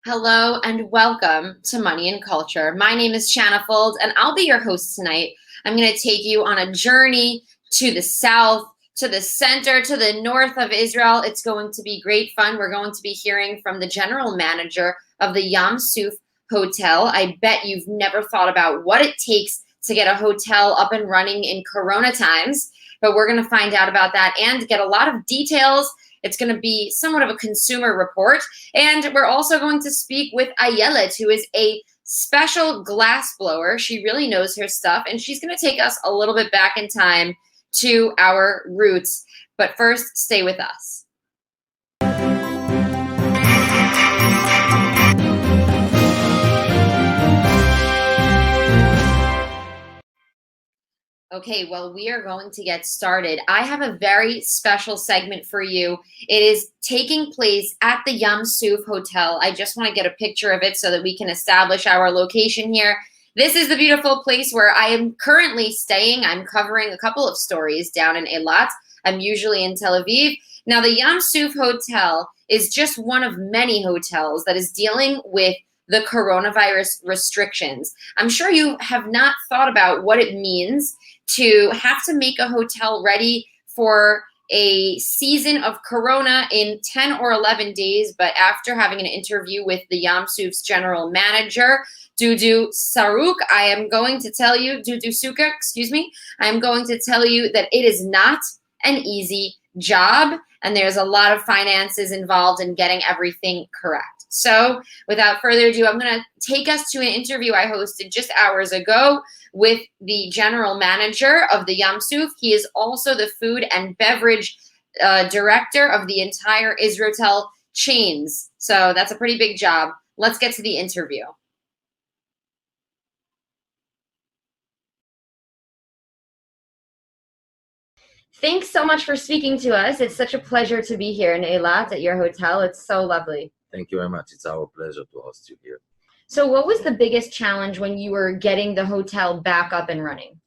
Hello and welcome to Money and Culture. My name is Shanna Fuld and I'll be your host tonight. I'm going to take you on a journey to the south, to the center, to the north of Israel. It's going to be great fun. We're going to be hearing from the general manager of the Yam Suf Hotel. I bet you've never thought about what it takes to get a hotel up and running in Corona times, but we're going to find out about that and get a lot of details. It's going to be somewhat of a consumer report. And we're also going to speak with Ayelet, who is a special glass blower. She really knows her stuff, and she's going to take us a little bit back in time to our roots. But first, stay with us. Okay, well, we are going to get started. I have a very special segment for you. It is taking place at the Yam Suf Hotel. I just want to get a picture of it so that we can establish our location here. This is the beautiful place where I am currently staying. I'm covering a couple of stories down in Eilat. I'm usually in Tel Aviv. Now, the Yam Suf Hotel is just one of many hotels that is dealing with the coronavirus restrictions. I'm sure you have not thought about what it means to have to make a hotel ready for a season of Corona in 10 or 11 days. But after having an interview with the Yam Suf's general manager, Dudu Tzuker, I am going to tell you, Dudu Tzuker, I am going to tell you that it is not an easy job, and there's a lot of finances involved in getting everything correct. So without further ado, I'm going to take us to an interview I hosted just hours ago with the general manager of the Yam Suf. He is also the food and beverage director of the entire Isrotel chains. So that's a pretty big job. Let's get to the interview. Thanks so much for speaking to us. It's such a pleasure to be here in Eilat at your hotel. It's so lovely. Thank you very much. It's our pleasure to host you here. So what was the biggest challenge when you were getting the hotel back up and running?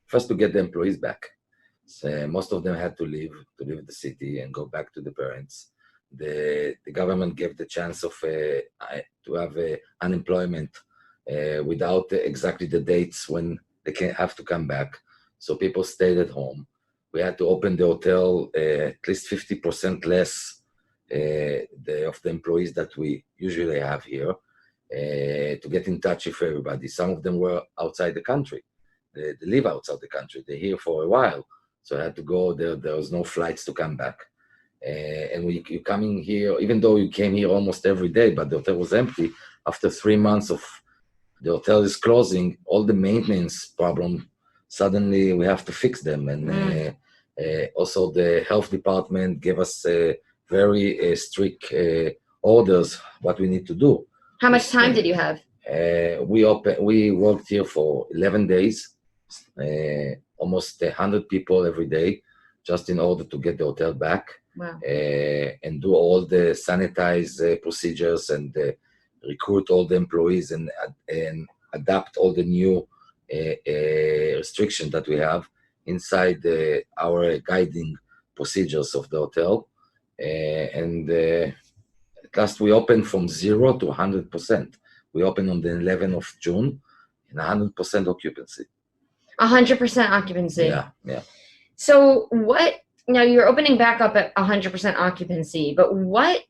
First, to get the employees back. So most of them had to leave the city and go back to the parents. The government gave the chance of to have unemployment without exactly the dates when they can have to come back. So people stayed at home. We had to open the hotel at least 50% less of the employees that we usually have here to get in touch with everybody. Some of them were outside the country. They live outside the country. They're here for a while. So I had to go there. There was no flights to come back. And you coming here, even though you came here almost every day, but the hotel was empty. After 3 months of the hotel is closing, all the maintenance problem, suddenly we have to fix them. And also the health department gave us very strict orders what we need to do. How much time did you have? We worked here for 11 days, almost 100 people every day, just in order to get the hotel back. Wow. And do all the sanitize procedures and recruit all the employees and adapt all the new restrictions that we have inside our guiding procedures of the hotel. At last we opened from 0 to 100%. We opened on the 11th of June in 100% occupancy. 100% occupancy. Yeah. So now you're opening back up at 100% occupancy, but what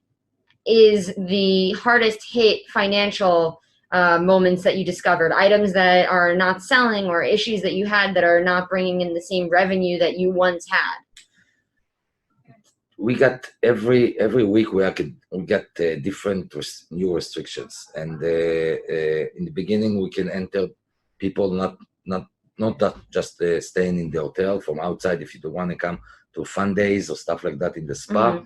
is the hardest hit financial moments that you discovered? Items that are not selling or issues that you had that are not bringing in the same revenue that you once had? We got every week we get different new restrictions, and in the beginning we can enter people not that just staying in the hotel from outside. If you don't want to come to fun days or stuff like that in the spa,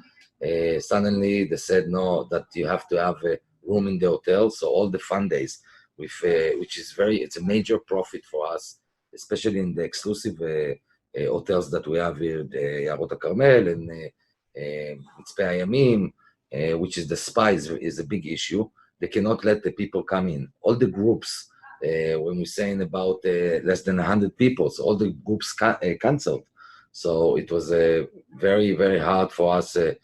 suddenly they said no, that you have to have a room in the hotel. So all the fun days, which is it's a major profit for us, especially in the exclusive hotels that we have here, the Yarot Carmel and Mitzpe Hayamim, which is the spa is a big issue. They cannot let the people come in. All the groups, when we're saying about less than 100 people, so all the groups canceled. So it was very, very hard for us to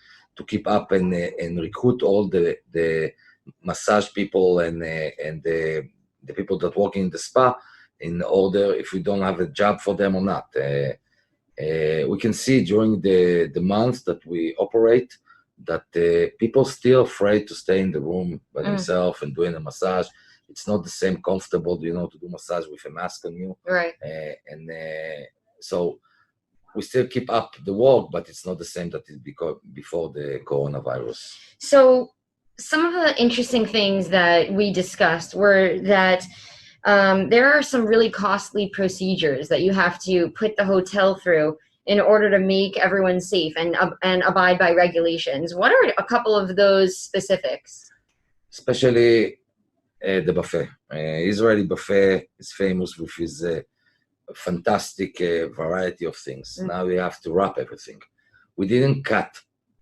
keep up and recruit all the massage people and the people that work in the spa in order if we don't have a job for them or not. We can see during the months that we operate that people still afraid to stay in the room by themselves and doing a massage. It's not the same comfortable, to do massage with a mask on you. Right. So we still keep up the work, but it's not the same that it before the coronavirus. So some of the interesting things that we discussed were that there are some really costly procedures that you have to put the hotel through in order to make everyone safe and abide by regulations. What are a couple of those specifics? Especially the buffet. Israeli buffet is famous with his fantastic variety of things. Now we have to wrap everything. We didn't cut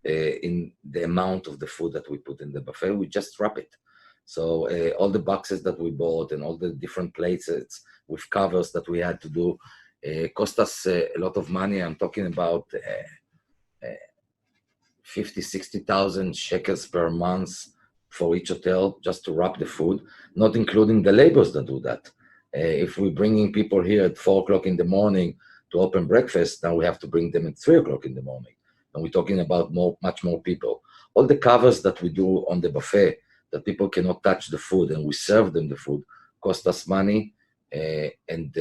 in the amount of the food that we put in the buffet. We just wrap it. So all the boxes that we bought and all the different plates with covers that we had to do cost us a lot of money. I'm talking about 50,000-60,000 shekels per month for each hotel just to wrap the food, not including the laborers that do that. If we're bringing people here at 4 o'clock in the morning to open breakfast, now we have to bring them at 3 o'clock in the morning. And we're talking about much more people. All the covers that we do on the buffet, that people cannot touch the food and we serve them the food, cost us money and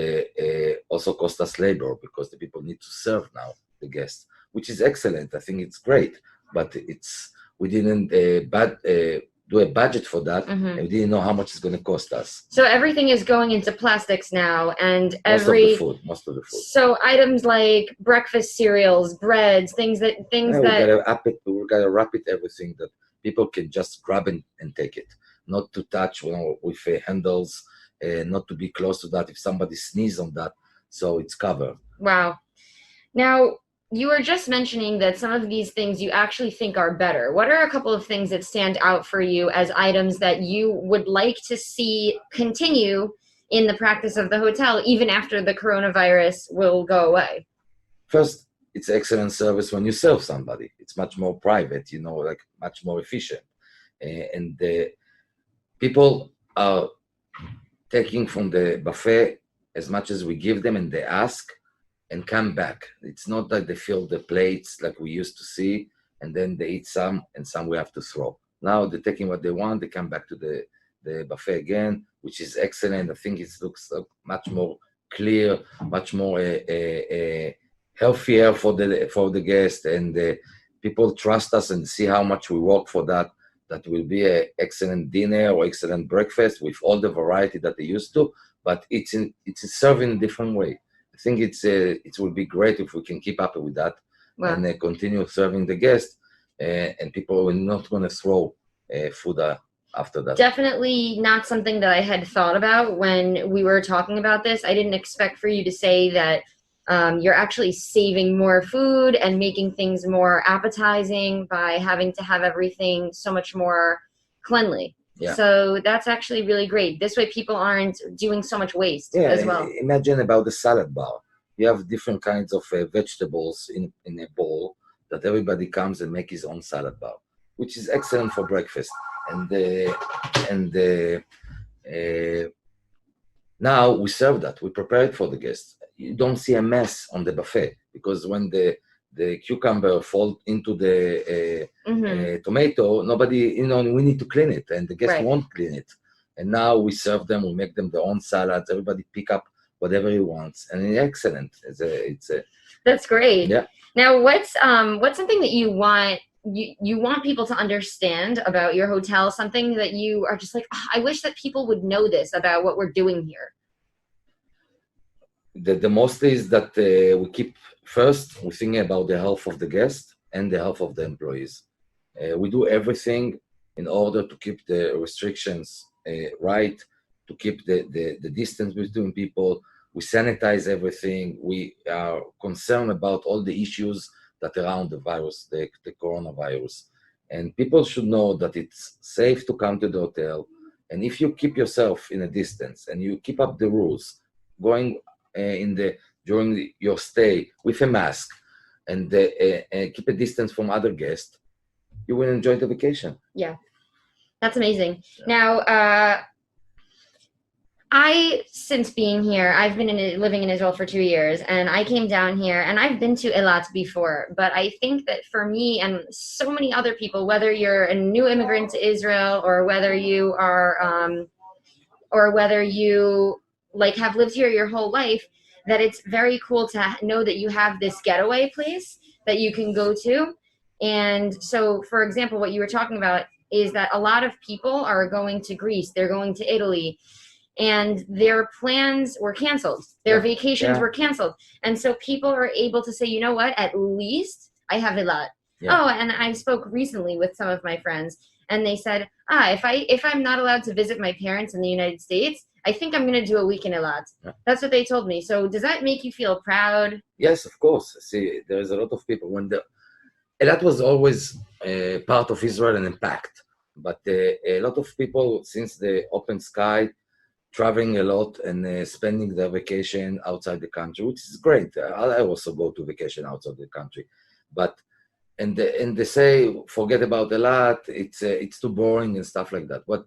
also cost us labor because the people need to serve now the guests, which is excellent. I think it's great, but we didn't do a budget for that, and we didn't know how much it's going to cost us. So everything is going into plastics now, and most of the food. So items like breakfast cereals, breads, things that. We gotta wrap it everything that people can just grab and take it, not to touch with handles, not to be close to that if somebody sneezes on that, so it's covered. Wow. Now, you were just mentioning that some of these things you actually think are better. What are a couple of things that stand out for you as items that you would like to see continue in the practice of the hotel, even after the coronavirus will go away? First, it's excellent service when you serve somebody. It's much more private, like much more efficient. And people are taking from the buffet as much as we give them and they ask and come back. It's not that they fill the plates like we used to see and then they eat some and some we have to throw. Now they're taking what they want, they come back to the buffet again, which is excellent. I think it looks much more clear, much more healthier for the guest, and people trust us and see how much we work for that. That will be an excellent dinner or excellent breakfast with all the variety that they used to, but it's served in a different way. I think it will be great if we can keep up with that. Wow. And continue serving the guests, and people are not going to throw food after that. Definitely not something that I had thought about when we were talking about this. I didn't expect for you to say that you're actually saving more food and making things more appetizing by having to have everything so much more cleanly. Yeah. So that's actually really great. This way people aren't doing so much waste as well. Imagine about the salad bar. You have different kinds of vegetables in a bowl that everybody comes and make his own salad bar, which is excellent for breakfast. And now we serve that. We prepare it for the guests. You don't see a mess on the buffet because when the cucumber fall into the tomato, nobody, we need to clean it, and the guests won't clean it. And now we serve them, we make them their own salads. Everybody pick up whatever he wants, and it's excellent. That's great. Yeah. Now, what's something that you want people to understand about your hotel? Something that you are just like, I wish that people would know this about what we're doing here. The most is that we keep first, we're thinking about the health of the guest and the health of the employees. We do everything in order to keep the restrictions right, to keep the distance between people. We sanitize everything. We are concerned about all the issues that around the virus, the coronavirus. And people should know that it's safe to come to the hotel. And if you keep yourself in a distance and you keep up the rules, going during your stay with a mask and keep a distance from other guests, you will enjoy the vacation. Yeah. That's amazing. Yeah. Now, since being here, I've been living in Israel for 2 years, and I came down here, and I've been to Eilat before. But I think that for me and so many other people, whether you're a new immigrant to Israel or whether you are, or whether you like have lived here your whole life, that it's very cool to know that you have this getaway place that you can go to. And so, for example, what you were talking about is that a lot of people are going to Greece, they're going to Italy, and their plans were canceled. Their vacations were canceled. And so people are able to say, you know what, at least I have Eilat. Yeah. Oh, and I spoke recently with some of my friends, and they said, if I'm not allowed to visit my parents in the United States, I think I'm going to do a week in Eilat. Yeah. That's what they told me. So does that make you feel proud? Yes, of course. See, there is a lot of people Eilat was always part of Israel and impact, but a lot of people, since the open sky, traveling a lot and spending their vacation outside the country, which is great. I also go to vacation outside the country, but and they say forget about Eilat. It's too boring and stuff like that. But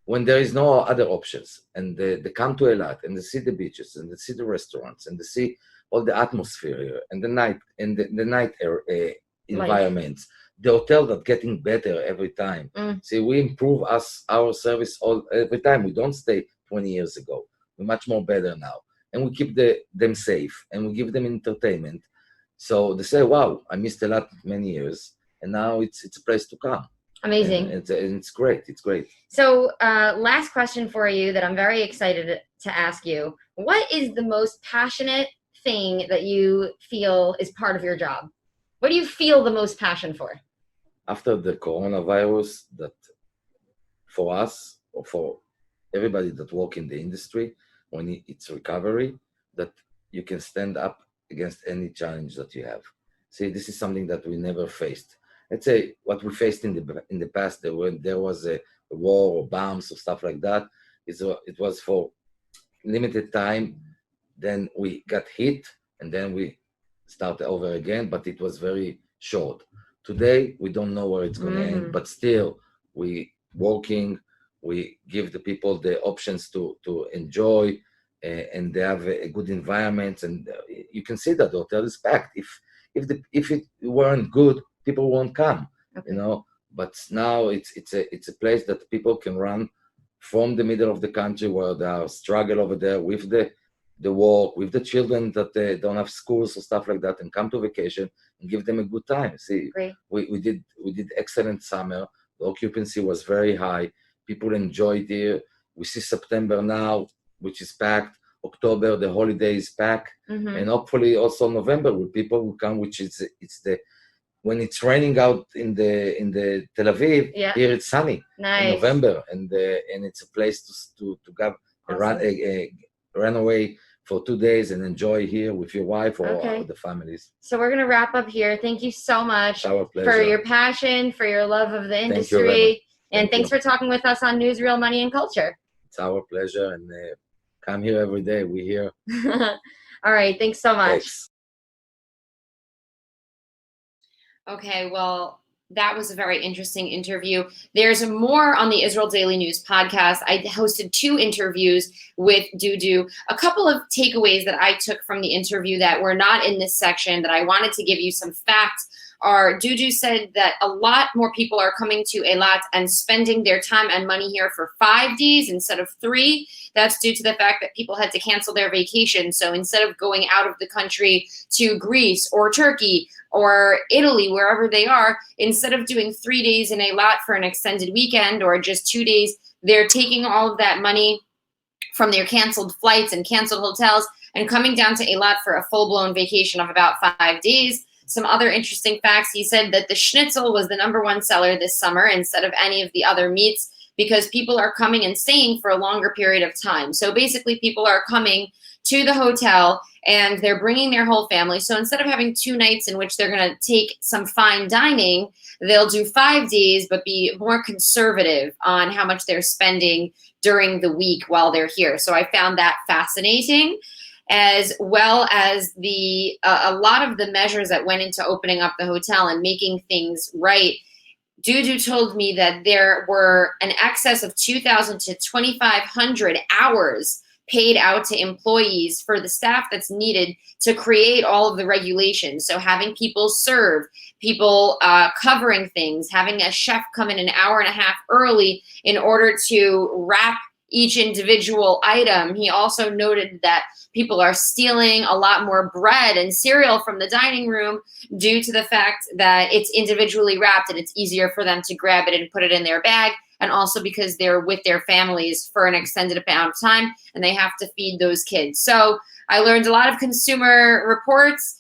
when there is no other options, and they come to Eilat and they see the beaches and they see the restaurants and they see all the atmosphere here and the night and the night environments, the hotel that getting better every time. See, we improve our service every time. We don't stay 20 years ago. We're much more better now, and we keep them safe and we give them entertainment. So they say, "Wow, I missed Eilat many years, and now it's a place to come." Amazing. And it's great. It's great. So, last question for you that I'm very excited to ask you. What is the most passionate thing that you feel is part of your job? What do you feel the most passion for? After the coronavirus, that for us, or for everybody that work in the industry, when it's recovery, that you can stand up against any challenge that you have. See, this is something that we never faced. Let's say what we faced in the past, when there was a war or bombs or stuff like that, it was for limited time. Then we got hit, and then we started over again, but it was very short. Today, we don't know where it's going to end, but still, we working. We give the people the options to enjoy, and they have a good environment. And you can see that the hotel is packed. If it weren't good, people won't come, But now it's a place that people can run from the middle of the country where they are struggle over there with the work, with the children that they don't have schools or stuff like that, and come to vacation and give them a good time. See, we did excellent summer. The occupancy was very high. People enjoyed here. We see September now, which is packed. October, the holiday is packed, and hopefully also November, where people will come, which is when it's raining out in the Tel Aviv, here it's sunny in November, and it's a place to go a runaway for 2 days and enjoy here with your wife or the families. So we're gonna wrap up here. Thank you so much for your passion, for your love of the industry, and thanks for talking with us on Newsrael Money and Culture. It's our pleasure, and come here every day. We're here. All right, thanks so much. Thanks. Okay, well, that was a very interesting interview. There's more on the Israel Daily News podcast. I hosted 2 interviews with Dudu. A couple of takeaways that I took from the interview that were not in this section that I wanted to give you some facts are Dudu said that a lot more people are coming to Eilat and spending their time and money here for 5 days instead of 3. That's due to the fact that people had to cancel their vacation. So instead of going out of the country to Greece or Turkey or Italy, wherever they are, instead of doing 3 days in Eilat for an extended weekend or just 2 days, they're taking all of that money from their canceled flights and canceled hotels and coming down to Eilat for a full-blown vacation of about 5 days. Some other interesting facts. He said that the schnitzel was the #1 seller this summer instead of any of the other meats because people are coming and staying for a longer period of time. So basically people are coming to the hotel and they're bringing their whole family. So instead of having 2 nights in which they're going to take some fine dining, they'll do 5 days, but be more conservative on how much they're spending during the week while they're here. So I found that fascinating, as well as a lot of the measures that went into opening up the hotel and making things right Dudu told me that there were an excess of 2,000 to 2,500 hours paid out to employees for the staff that's needed to create all of the regulations. So having people serve, people covering things, having a chef come in an hour and a half early in order to wrap each individual item. He also noted that people are stealing a lot more bread and cereal from the dining room due to the fact that it's individually wrapped and it's easier for them to grab it and put it in their bag, and also because they're with their families for an extended amount of time and they have to feed those kids. So I learned a lot of consumer reports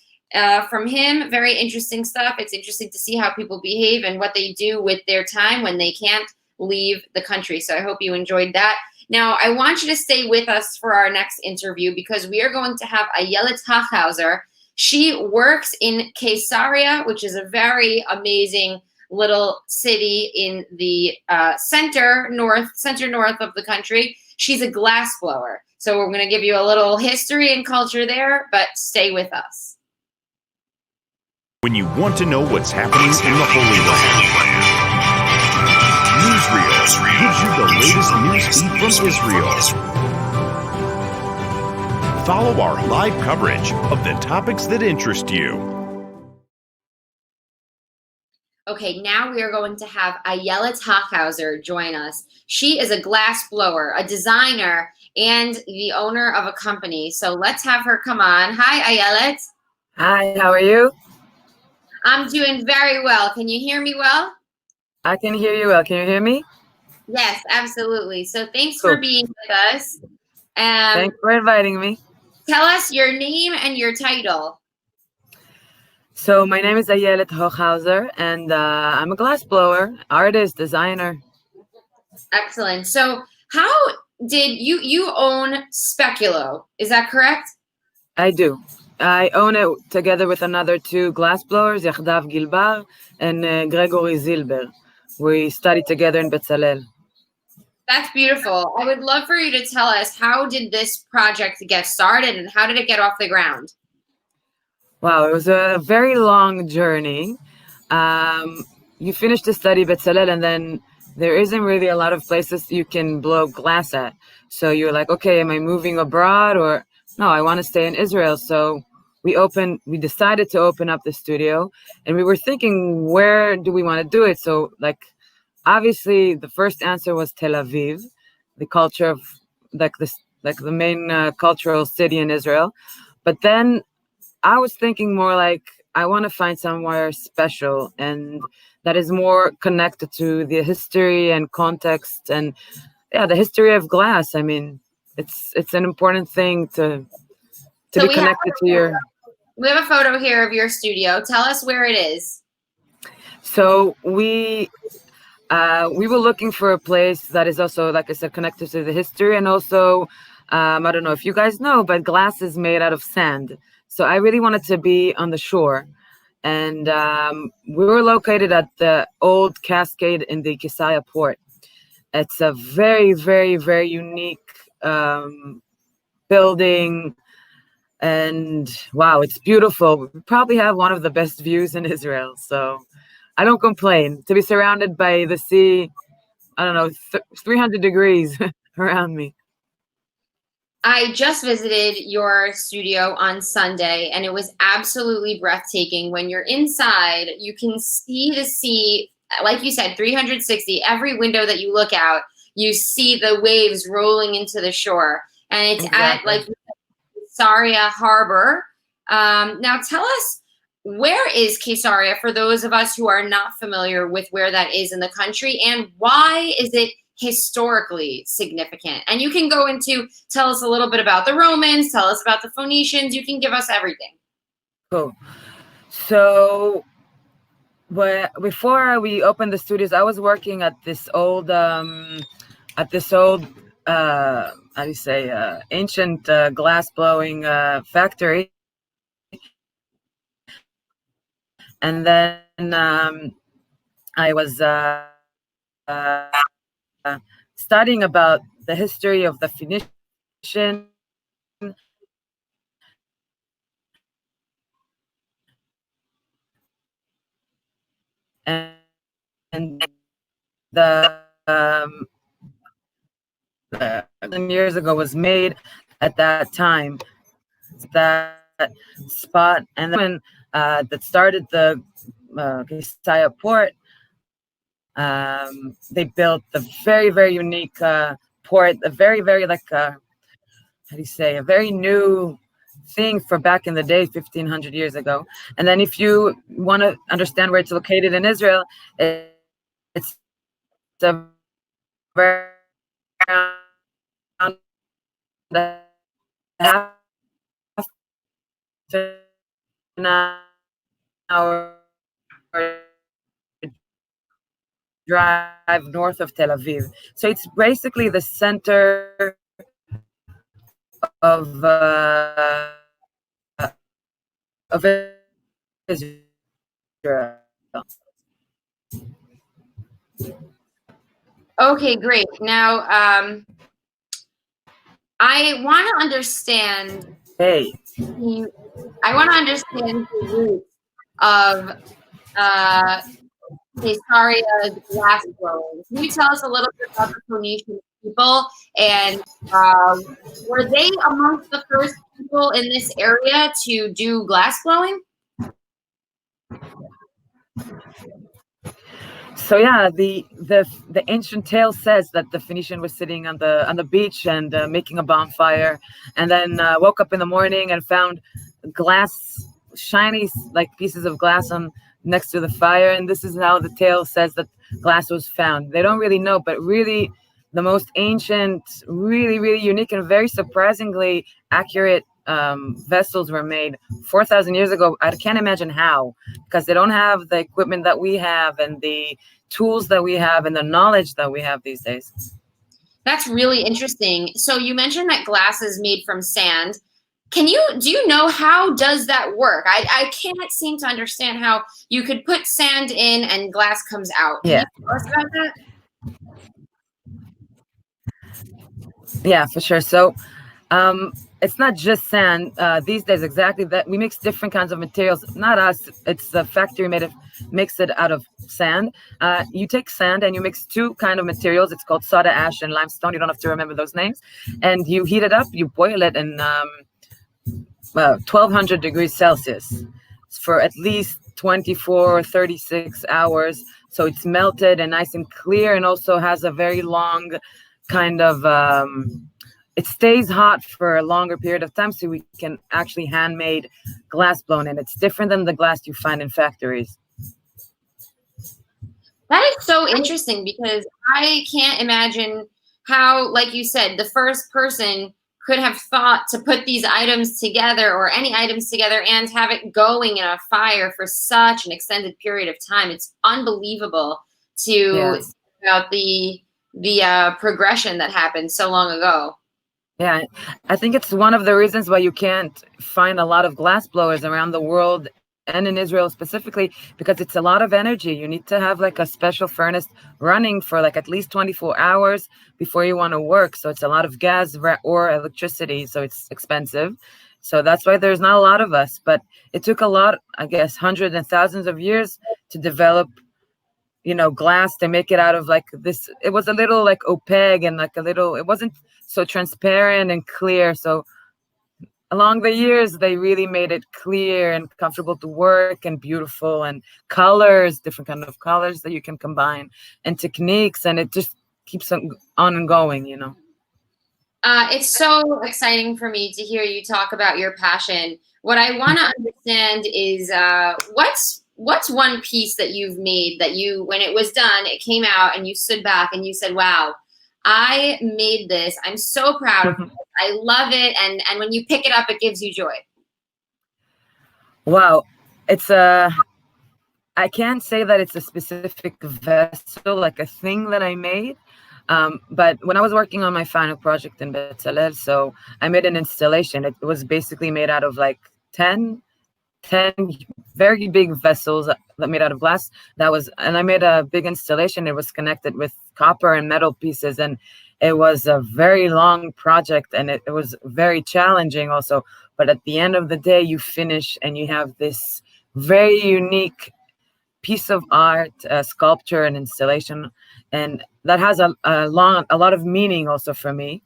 from him. Very interesting stuff. It's interesting to see how people behave and what they do with their time when they can't leave the country. So I hope you enjoyed that. Now, I want you to stay with us for our next interview because we are going to have Ayelet Hochhauser. She works in Caesarea, which is a very amazing little city in the center north of the country. She's a glass blower. So we're going to give you a little history and culture there, but stay with us. When you want to know what's happening in the Holy Land, Newsrael gives you the latest news feed from Israel. Follow our live coverage of the topics that interest you. Okay, now we are going to have Ayelet Hochhauser join us. She is a glass blower, a designer, and the owner of a company. So let's have her come on. Hi, Ayelet. Hi, how are you? I'm doing very well. Can you hear me well? I can hear you well. Can you hear me? Yes, absolutely. So thanks Cool. for being with us. Thanks for inviting me. Tell us your name and your title. So my name is Ayelet Hochhauser, and I'm a glass blower, artist, designer. Excellent. So how did you own Speculo? Is that correct? I do. I own it together with another two glass blowers, Yachdav Gilbar and Gregory Zilber. We studied together in Betzalel. That's beautiful. I would love for you to tell us, how did this project get started and how did it get off the ground? Wow, it was a very long journey. You finish the study Betzalel, and then there isn't really a lot of places you can blow glass at. So you're like, okay, am I moving abroad, or no, I want to stay in Israel. So we decided to open up the studio, and we were thinking, where do we want to do it? So obviously the first answer was Tel Aviv, the culture of the main cultural city in Israel. But then I was thinking more like, I want to find somewhere special and that is more connected to the history and context and the history of glass. I mean, it's an important thing to be connected to your. We have a photo here of your studio. Tell us where it is. So we were looking for a place that is also, like I said, connected to the history, and also I don't know if you guys know, but glass is made out of sand. So I really wanted to be on the shore. And we were located at the old Cascade in the Caesarea port. It's a very, very, very unique building. And wow, it's beautiful. We probably have one of the best views in Israel. So I don't complain. To be surrounded by the sea, I don't know, 300 degrees around me. I just visited your studio on Sunday, and it was absolutely breathtaking. When you're inside, you can see the sea, like you said, 360. Every window that you look out, you see the waves rolling into the shore. And it's Exactly. at Caesarea Harbor. Now tell us, where is Caesarea for those of us who are not familiar with where that is in the country, and why is it historically significant? And you can go into, tell us a little bit about the Romans, tell us about the Phoenicians, you can give us everything. Cool. So before we opened the studios, I was working at this old ancient glass blowing factory. And then I was studying about the history of the Phoenician and the years ago was made at that time, that spot, and then that started the Kisaya port. They built the very, very unique port, a very, very like how do you say, a very new thing for back in the day, 1500 years ago. And then if you want to understand where it's located in Israel, it's a very half an hour drive north of Tel Aviv. So it's basically the center of Israel. Okay, great. Now, I want to understand. Hey. I want to understand the roots of Caesaria's glass blowing. Can you tell us a little bit about the Phoenician people, and were they amongst the first people in this area to do glass blowing? So yeah, the ancient tale says that the Phoenician was sitting on the beach and making a bonfire, and then woke up in the morning and found glass, shiny like pieces of glass on next to the fire, and this is how the tale says that glass was found. They don't really know, but really the most ancient, really, really unique and very surprisingly accurate vessels were made 4,000 years ago. I can't imagine how, because they don't have the equipment that we have and the tools that we have and the knowledge that we have these days. That's really interesting. So you mentioned that glass is made from sand. Do you know how does that work? I can't seem to understand how you could put sand in and glass comes out. Can you tell us about that? Yeah, for sure. So it's not just sand these days. Exactly that we mix different kinds of materials. Not us. It's the factory makes it out of sand. You take sand and you mix two kind of materials. It's called soda ash and limestone. You don't have to remember those names. And you heat it up. You boil it in 1200 degrees Celsius for at least 24 or 36 hours. So it's melted and nice and clear, and also has a very long kind of it stays hot for a longer period of time, so we can actually handmade glass blown, and it's different than the glass you find in factories. That is so interesting, because I can't imagine how, like you said, the first person could have thought to put these items together, or any items together, and have it going in a fire for such an extended period of time. It's unbelievable to think about the progression that happened so long ago. Yeah, I think it's one of the reasons why you can't find a lot of glass blowers around the world and in Israel specifically, because it's a lot of energy. You need to have like a special furnace running for like at least 24 hours before you want to work. So it's a lot of gas or electricity. So it's expensive. So that's why there's not a lot of us. But it took a lot, I guess, hundreds and thousands of years to develop, glass, to make it out of like this. It was a little like opaque and like it wasn't so transparent and clear. So along the years, they really made it clear and comfortable to work and beautiful, and colors, different kind of colors that you can combine, and techniques, and it just keeps on and going, It's so exciting for me to hear you talk about your passion. What I want to understand is what's one piece that you've made that when it was done, it came out and you stood back and you said, wow, I made this. I'm so proud of it. I love it. And when you pick it up, it gives you joy. Wow. I can't say that it's a specific vessel, like a thing that I made. But when I was working on my final project in Bezalel, so I made an installation. It was basically made out of like 10 very big vessels that made out of glass. And I made a big installation. It was connected with copper and metal pieces, and it was a very long project, and it was very challenging also. But at the end of the day, you finish and you have this very unique piece of art, sculpture and installation, and that has a lot of meaning also for me.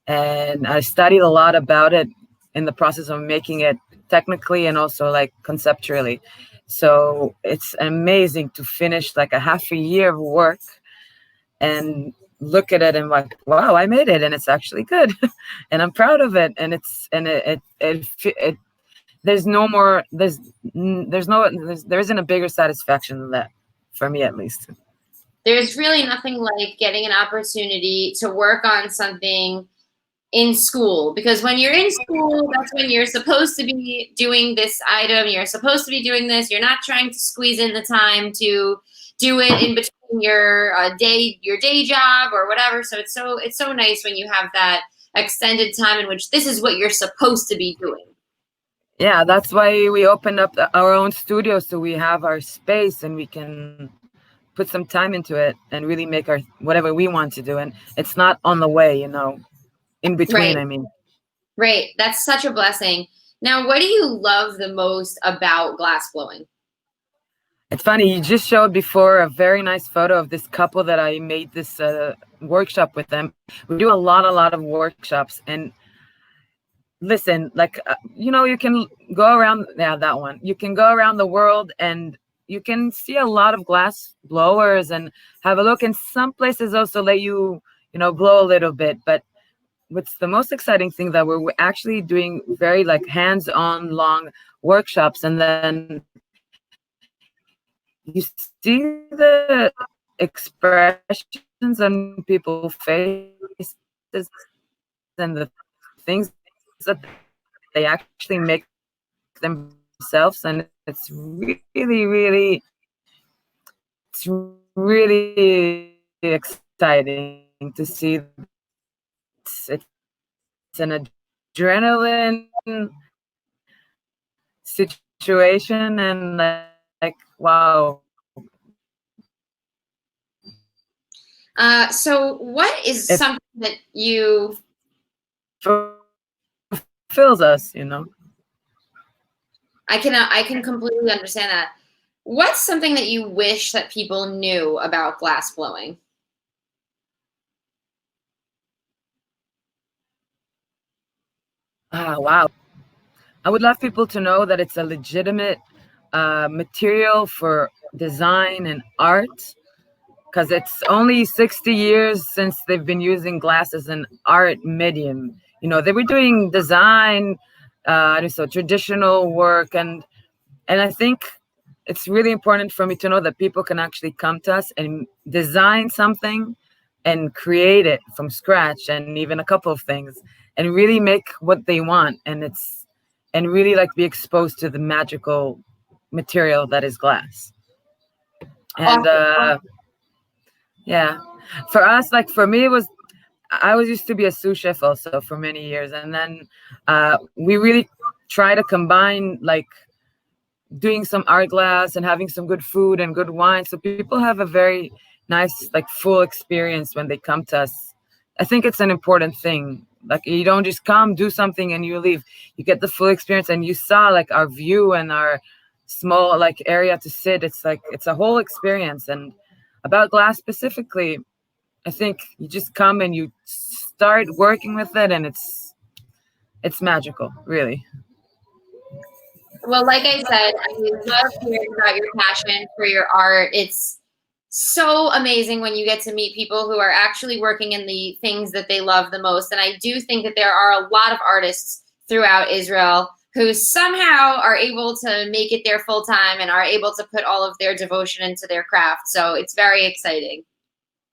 And I studied a lot about it in the process of making it technically and also like conceptually. So it's amazing to finish like a half a year of work and look at it and like, wow, I made it and it's actually good. And I'm proud of it. And there isn't a bigger satisfaction than that, for me at least. There's really nothing like getting an opportunity to work on something in school, because when you're in school, that's when you're supposed to be doing this item, you're supposed to be doing this, you're not trying to squeeze in the time to do it in between your day job or whatever. So it's so nice when you have that extended time in which this is what you're supposed to be doing. Yeah, that's why we opened up our own studio, so we have our space and we can put some time into it and really make our whatever we want to do. And it's not on the way, in between, Right. I mean. Right. That's such a blessing. Now, what do you love the most about glass blowing? It's funny, you just showed before a very nice photo of this couple that I made this workshop with them. We do a lot of workshops, and listen, like, you can go around, that one. You can go around the world and you can see a lot of glass blowers and have a look. And some places also let you, blow a little bit. But what's the most exciting thing that we're actually doing very like hands-on long workshops, and then you see the expressions on people's faces and the things that they actually make themselves, and it's really exciting to see. It's an adrenaline situation, and like wow. So what is something that you fulfills us, I can completely understand that. What's something that you wish that people knew about glass blowing? Wow. I would love people to know that it's a legitimate material for design and art, because it's only 60 years since they've been using glass as an art medium. They were doing design, so traditional work, and I think it's really important for me to know that people can actually come to us and design something and create it from scratch, and even a couple of things, and really make what they want, and really like be exposed to the magical material that is glass. And yeah, for us, like for me, I was used to be a sous chef also for many years, and then we really try to combine like doing some art glass and having some good food and good wine, so people have a very nice like full experience when they come to us. I think it's an important thing. Like, you don't just come, do something and you leave. You get the full experience, and you saw like our view and our small like area to sit. It's like it's a whole experience. And about glass specifically, I think you just come and you start working with it, and it's magical, really. Well, like I said, I love hearing about your passion for your art. It's so amazing when you get to meet people who are actually working in the things that they love the most. And I do think that there are a lot of artists throughout Israel who somehow are able to make it their full time and are able to put all of their devotion into their craft. So it's very exciting.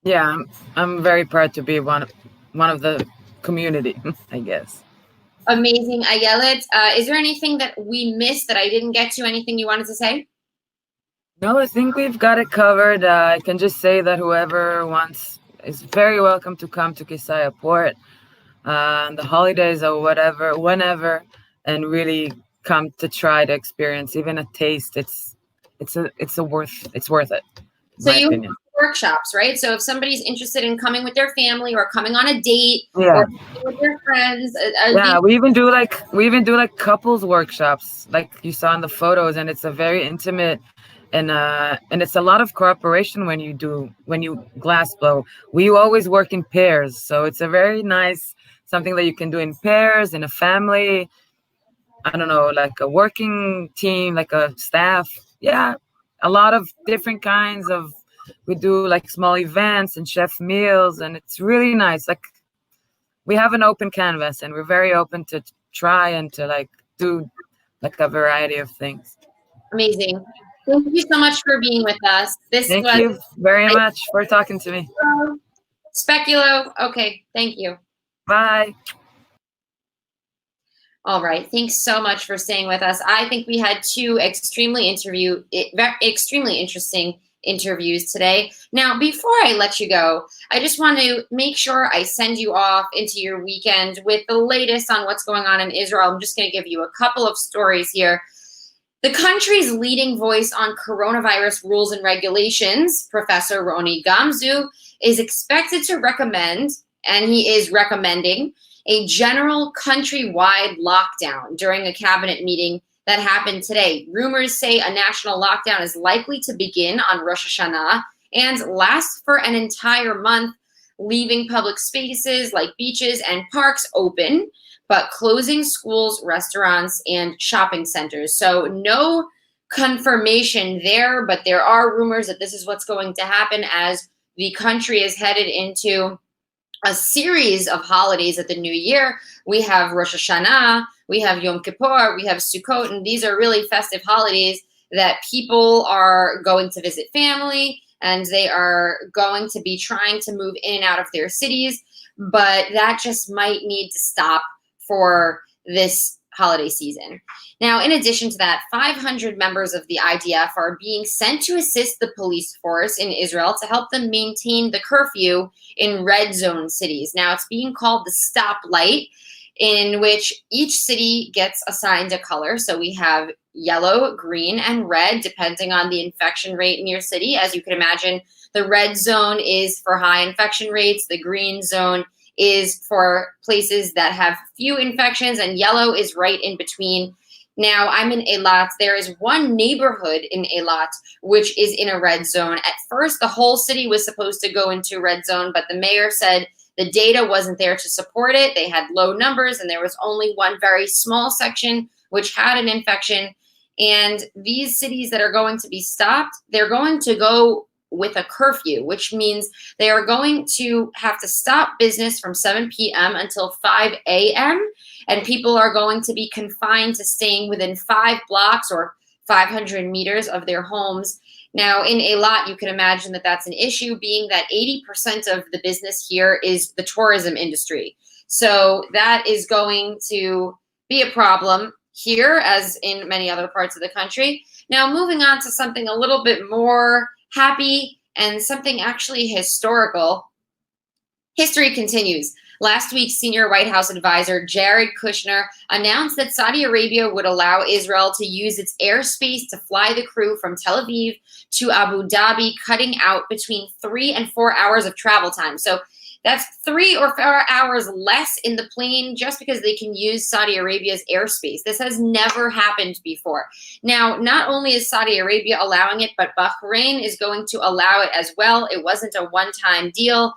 Yeah, I'm very proud to be one of the community, I guess. Amazing. Ayelet, is there anything that we missed that I didn't get to? Anything you wanted to say? No, I think we've got it covered. I can just say that whoever wants is very welcome to come to Kisaya Port on the holidays or whatever, whenever, and really come to try to experience even a taste. It's worth it. So you have workshops, right? So if somebody's interested in coming with their family or coming on a date or with their friends, we even do like couples workshops, like you saw in the photos, and it's a very intimate and it's a lot of cooperation when you glass blow. We always work in pairs, so it's a very nice something that you can do in pairs, in a family. I don't know, like a working team, like a staff. Yeah, a lot of different kinds of. We do like small events and chef meals, and it's really nice. Like we have an open canvas, and we're very open to try and to like do like a variety of things. Amazing. Thank you so much for being with us. Thank you very much for talking to me. Speculo. Okay, thank you. Bye. All right. Thanks so much for staying with us. I think we had two extremely interesting interviews today. Now, before I let you go, I just want to make sure I send you off into your weekend with the latest on what's going on in Israel. I'm just going to give you a couple of stories here. The country's leading voice on coronavirus rules and regulations, Professor Roni Gamzu, is expected to recommend, and he is recommending, a general countrywide lockdown during a cabinet meeting that happened today. Rumors say a national lockdown is likely to begin on Rosh Hashanah and last for an entire month, leaving public spaces like beaches and parks open, but closing schools, restaurants, and shopping centers. So no confirmation there, but there are rumors that this is what's going to happen as the country is headed into a series of holidays at the new year. We have Rosh Hashanah, we have Yom Kippur, we have Sukkot, and these are really festive holidays that people are going to visit family, and they are going to be trying to move in and out of their cities, but that just might need to stop for this holiday season. Now, in addition to that, 500 members of the IDF are being sent to assist the police force in Israel to help them maintain the curfew in red zone cities. Now, it's being called the stoplight, in which each city gets assigned a color. So we have yellow, green, and red, depending on the infection rate in your city. As you can imagine, the red zone is for high infection rates. The green zone is for places that have few infections, and yellow is right in between. Now, I'm in Eilat. There is one neighborhood in Eilat which is in a red zone. At first, the whole city was supposed to go into red zone, but the mayor said the data wasn't there to support it. They had low numbers, and there was only one very small section which had an infection. And these cities that are going to be stopped, they're going to go with a curfew, which means they are going to have to stop business from 7 p.m. until 5 a.m. And people are going to be confined to staying within 5 blocks or 500 meters of their homes. Now, in Eilat, you can imagine that that's an issue, being that 80% of the business here is the tourism industry. So that is going to be a problem here, as in many other parts of the country. Now, moving on to something a little bit more happy and something actually historical. History continues. Last week, senior White House advisor Jared Kushner announced that Saudi Arabia would allow Israel to use its airspace to fly the crew from Tel Aviv to Abu Dhabi, cutting out between 3 and 4 hours of travel time. So that's 3 or 4 hours less in the plane just because they can use Saudi Arabia's airspace. This has never happened before. Now, not only is Saudi Arabia allowing it, but Bahrain is going to allow it as well. It wasn't a one-time deal.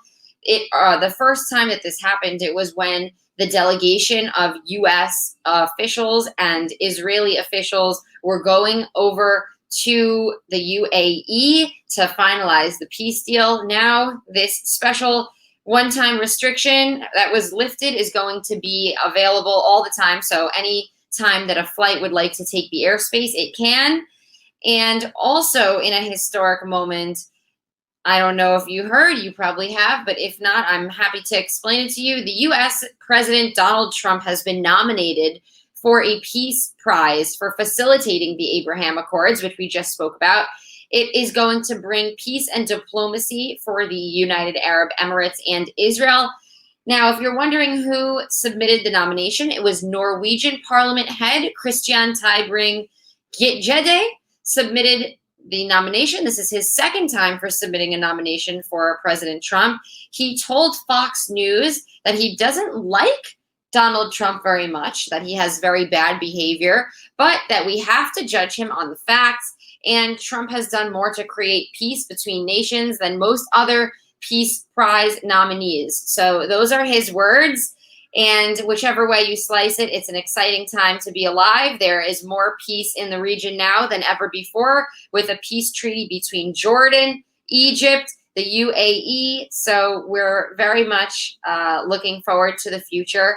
The first time that this happened, it was when the delegation of U.S. officials and Israeli officials were going over to the UAE to finalize the peace deal. Now, this special one-time restriction that was lifted is going to be available all the time. So any time that a flight would like to take the airspace, it can. And also in a historic moment, I don't know if you heard, you probably have, but if not, I'm happy to explain it to you. The U.S. President Donald Trump has been nominated for a peace prize for facilitating the Abraham Accords, which we just spoke about. It is going to bring peace and diplomacy for the United Arab Emirates and Israel. Now, if you're wondering who submitted the nomination, it was Norwegian Parliament head Christian Tybring-Gjedde submitted the nomination. This is his second time for submitting a nomination for President Trump. He told Fox News that he doesn't like Donald Trump very much, that he has very bad behavior, but that we have to judge him on the facts. and Trump has done more to create peace between nations than most other Peace Prize nominees. So those are his words. And whichever way you slice it, it's an exciting time to be alive. There is more peace in the region now than ever before, with a peace treaty between Jordan, Egypt, the UAE. So we're very much looking forward to the future.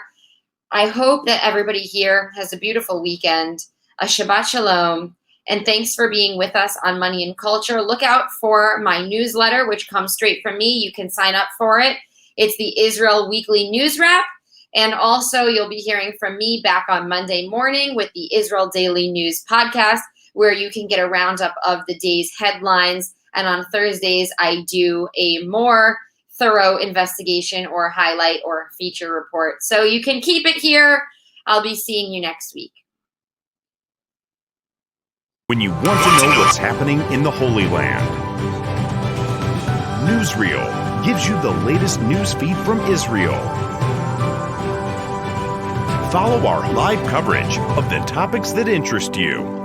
I hope that everybody here has a beautiful weekend, a Shabbat Shalom, and thanks for being with us on Money and Culture. Look out for my newsletter, which comes straight from me. You can sign up for it. It's the Israel Weekly News Wrap. And also, you'll be hearing from me back on Monday morning with the Israel Daily News podcast, where you can get a roundup of the day's headlines. And on Thursdays, I do a more thorough investigation or highlight or feature report. So you can keep it here. I'll be seeing you next week. When you want to know what's happening in the Holy Land, Newsrael gives you the latest news feed from Israel. Follow our live coverage of the topics that interest you.